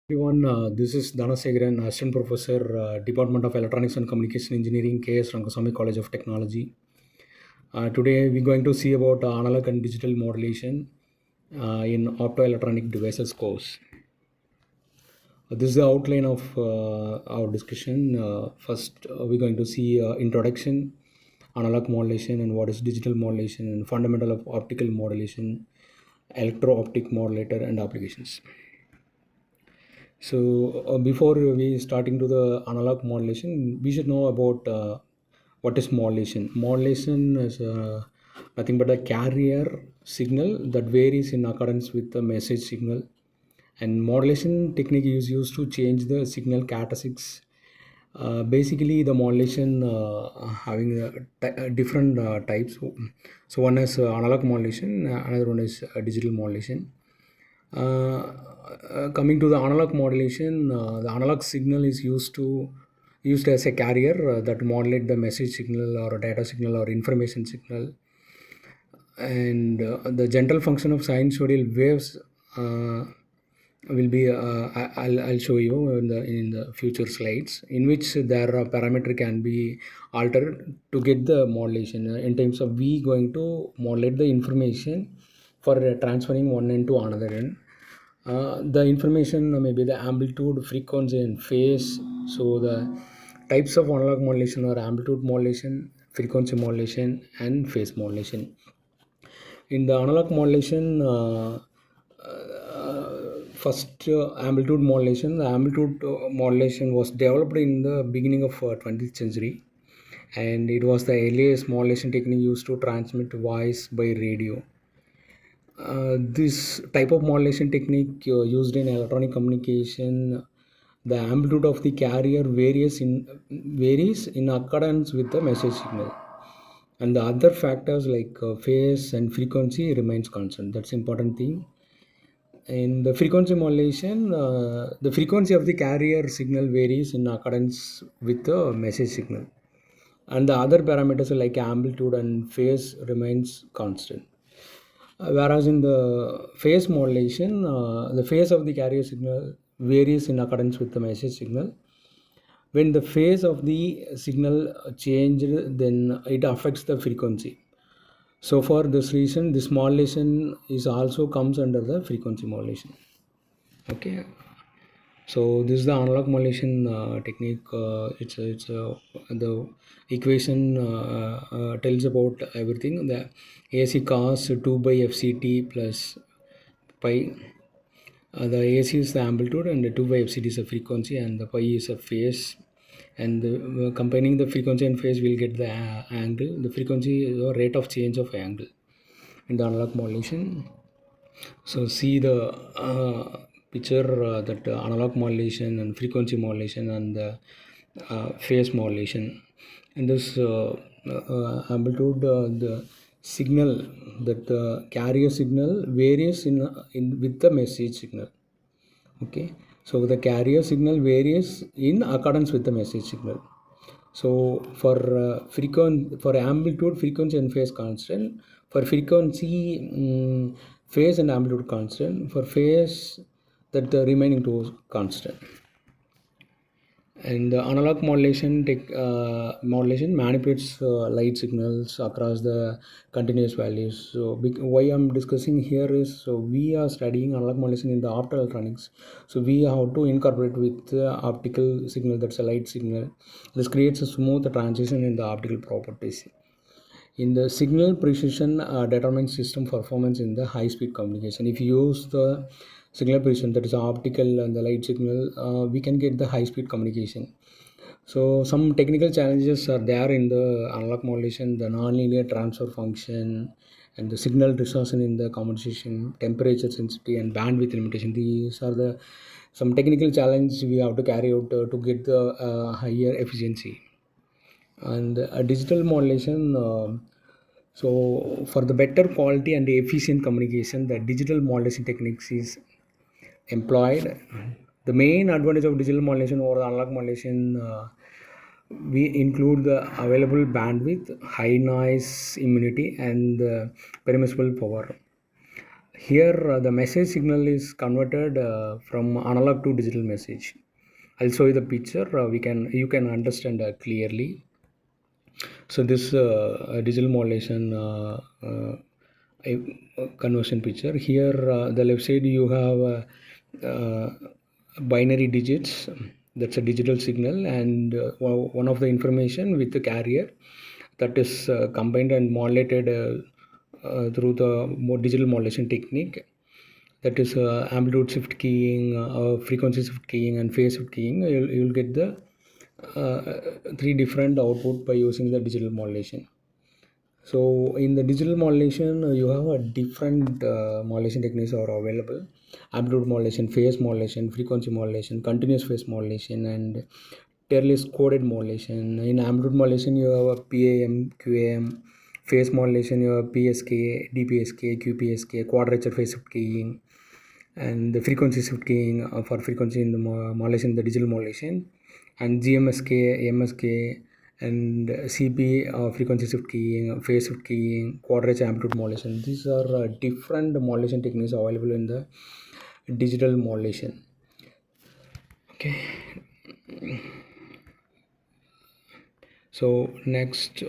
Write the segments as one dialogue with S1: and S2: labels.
S1: Everyone, this is Dhanasegaran, Assistant Professor, Department of Electronics and Communication Engineering, KS Rangasamy College of Technology. Today, we're going to see about analog and digital modulation in optoelectronic devices course. This is the outline of our discussion. First, we're going to see introduction, analog modulation, and what is digital modulation, and fundamental of optical modulation, electro-optic modulator, and applications. So before we starting to the analog modulation, we should know about what is modulation. Modulation is nothing but a carrier signal that varies in accordance with the message signal. And modulation technique is used to change the signal characteristics. Basically, the modulation having different types. So one is analog modulation, another one is digital modulation. Coming to the analog modulation, the analog signal is used as a carrier that modulate the message signal or data signal or information signal. And the general function of sinusoidal waves will be I'll show you in the future slides, in which their parameter can be altered to get the modulation. In terms of we going to modulate the information for transferring one end to another end. The information may be the amplitude, frequency, and phase. So the types of analog modulation are amplitude modulation, frequency modulation, and phase modulation. In the analog modulation, first amplitude modulation. The amplitude modulation was developed in the beginning of 20th century, and it was the earliest modulation technique used to transmit voice by radio. This type of modulation technique used in electronic communication, the amplitude of the carrier varies in accordance with the message signal, and the other factors like phase and frequency remains constant. That's important thing. In the frequency modulation, the frequency of the carrier signal varies in accordance with the message signal, and the other parameters like amplitude and phase remains constant. Whereas in the phase modulation, the phase of the carrier signal varies in accordance with the message signal. When the phase of the signal changed, then it affects the frequency. So for this reason, this modulation is also comes under the frequency modulation. Okay. So this is the analog modulation technique. The equation tells about everything. The AC cos 2 by FCT plus pi. The AC is the amplitude and the 2 by FCT is the frequency, and the pi is a phase. And combining the frequency and phase will get the angle. The frequency is the rate of change of angle in the analog modulation. So see the picture that analog modulation and frequency modulation and the phase modulation. In this amplitude, the signal that the carrier signal varies in with the message signal. Okay, so the carrier signal varies in accordance with the message signal. So for for amplitude, frequency, and phase constant. For frequency, phase and amplitude constant. For phase, that the remaining two constant. And the analog modulation manipulates light signals across the continuous values. So why I'm discussing here is, so we are studying analog modulation in the optoelectronics. So we have to incorporate with the optical signal, that's a light signal. This creates a smooth transition in the optical properties. In the signal precision determines system performance in the high-speed communication. If you use the signal precision, that is optical and the light signal, we can get the high-speed communication. So some technical challenges are there in the analog modulation, the nonlinear transfer function, and the signal distortion in the communication, temperature sensitivity, and bandwidth limitation. These are the some technical challenges we have to carry out to get the higher efficiency. And digital modulation, so for the better quality and efficient communication, the digital modulation techniques is employed. The main advantage of digital modulation over the analog modulation, we include the available bandwidth, high noise immunity, and permissible power. Here the message signal is converted from analog to digital message. I'll show you the picture. You can understand clearly. So this digital modulation conversion picture. Here the left side you have binary digits. That's a digital signal, and one of the information with the carrier that is combined and modulated through the digital modulation technique. That is amplitude shift keying, frequency shift keying, and phase shift keying. You'll get the three different output by using the digital modulation. So in the digital modulation, you have a different modulation techniques are available: amplitude modulation, phase modulation, frequency modulation, continuous phase modulation, and tierless coded modulation. In amplitude modulation, you have a PAM, QAM. Phase modulation, you have PSK, DPSK, QPSK, quadrature phase shift keying, and the frequency shift keying for frequency in the modulation, the digital modulation, and GMSK, MSK, and CP frequency shift keying, phase shift keying, quadrature amplitude modulation. These are different modulation techniques available in the digital modulation. Okay. So next,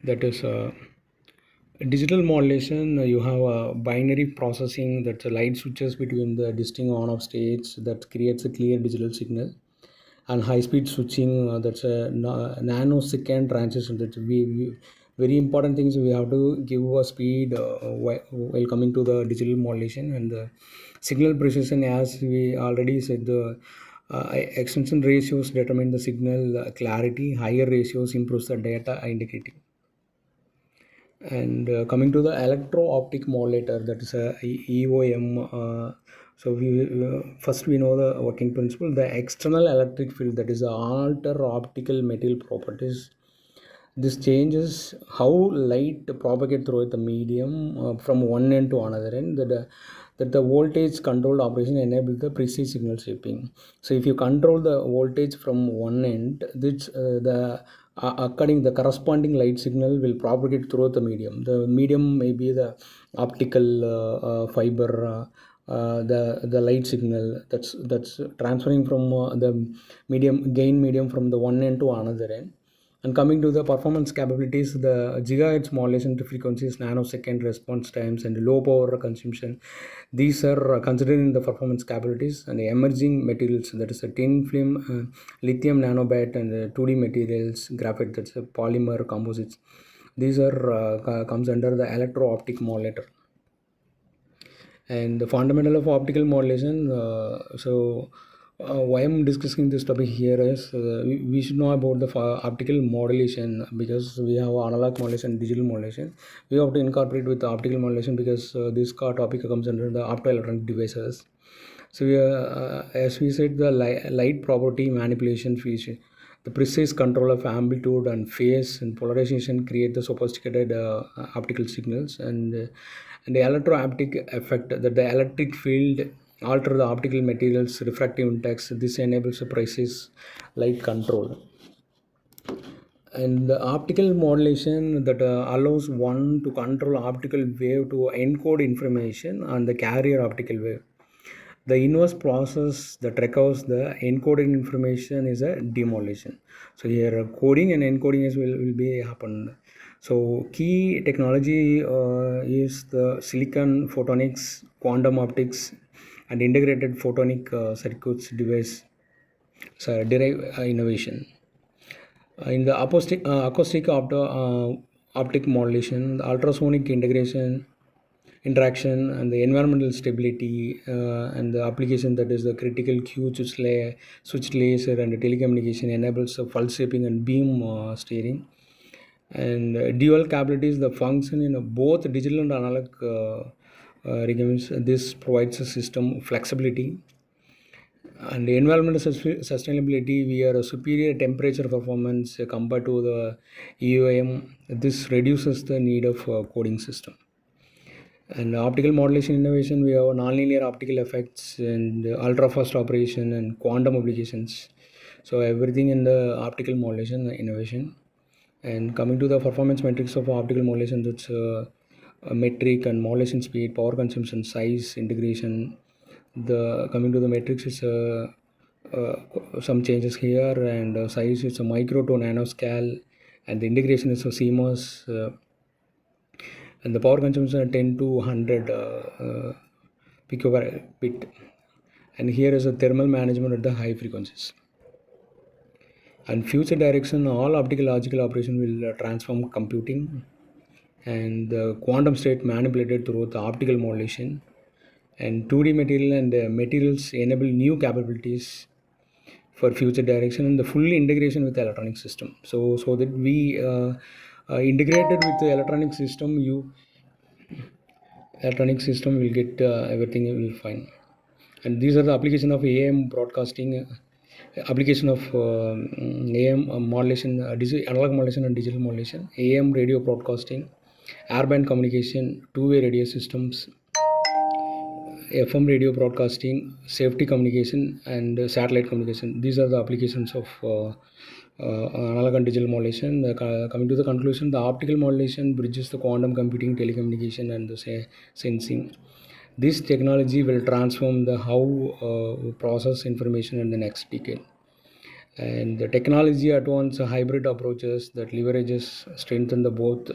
S1: that is digital modulation. You have a binary processing, that's a light switches between the distinct on off states that creates a clear digital signal, and high speed switching, that's a nanosecond transition. That's very important things. We have to give a speed while coming to the digital modulation, and the signal precision, as we already said, the extension ratios determine the signal clarity. Higher ratios improves the data integrity. And coming to the electro-optic modulator, that is a EOM. So first we know the working principle. The external electric field, that is the alter optical material properties. This changes how light propagate through the medium from one end to another end. That the voltage controlled operation enable the precise signal shaping. So if you control the voltage from one end, this the according the corresponding light signal will propagate throughout the medium. The medium may be the optical fiber. The light signal that's transferring from the medium from the one end to another end. And coming to the performance capabilities, the gigahertz modulation to frequencies, nanosecond response times, and low power consumption, these are considered in the performance capabilities. And the emerging materials, that is a thin film, lithium nanobate, and 2D materials, graphite, that's a polymer composites. These are comes under the electro-optic modulator. And the fundamental of optical modulation. Why I'm discussing this topic here is we should know about the optical modulation, because we have analog modulation, digital modulation. We have to incorporate with the optical modulation, because this topic comes under the optoelectronic devices. So as we said, the light property manipulation feature, the precise control of amplitude and phase and polarization create the sophisticated optical signals. And the electro-optic effect, that the electric field alter the optical materials refractive index. This enables a precise light control. And the optical modulation, that allows one to control optical wave to encode information on the carrier optical wave. The inverse process that recovers the encoded information is a demodulation. So here coding and encoding will be happen. So key technology is the silicon photonics, quantum optics, and integrated photonic circuits device. So derive innovation. In the acoustic optic modulation, the ultrasonic integration, interaction, and the environmental stability, and the application, that is the critical Q switch laser, and the telecommunication enables pulse shaping and beam steering. And dual capabilities, the function in both digital and analog regimes. This provides a system flexibility. And the environmental sustainability, we are a superior temperature performance compared to the EOM. This reduces the need of coding system. And optical modulation innovation, we have nonlinear optical effects and ultra fast operation and quantum applications. So everything in the optical modulation innovation. And coming to the performance metrics of optical modulation, that's metric and modulation speed, power consumption, size, integration. The coming to the metrics is some changes here, and size is a micro to nanoscale, and the integration is a CMOS, and the power consumption is 10 to 100 picobit. And here is a thermal management at the high frequencies. And future direction, all optical logical operation will transform computing, and the quantum state manipulated through the optical modulation, and 2D material and materials enable new capabilities for future direction and the full integration with the electronic system. So that we integrated with the electronic system will get everything will fine. And these are the application of AM broadcasting, application of AM modulation, analog modulation and digital modulation, AM radio broadcasting, airband communication, two-way radio systems, FM radio broadcasting, safety communication, and satellite communication. These are the applications of analog and digital modulation. Coming to the conclusion, the optical modulation bridges the quantum computing, telecommunication, and the sensing. This technology will transform the how we process information in the next decade. And the technology advance hybrid approaches that leverages strengthen the both.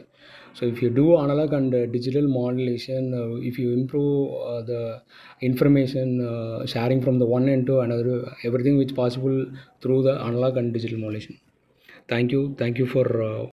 S1: So if you do analog and digital modulation, if you improve the information sharing from the one end to another, everything which possible through the analog and digital modulation. Thank you for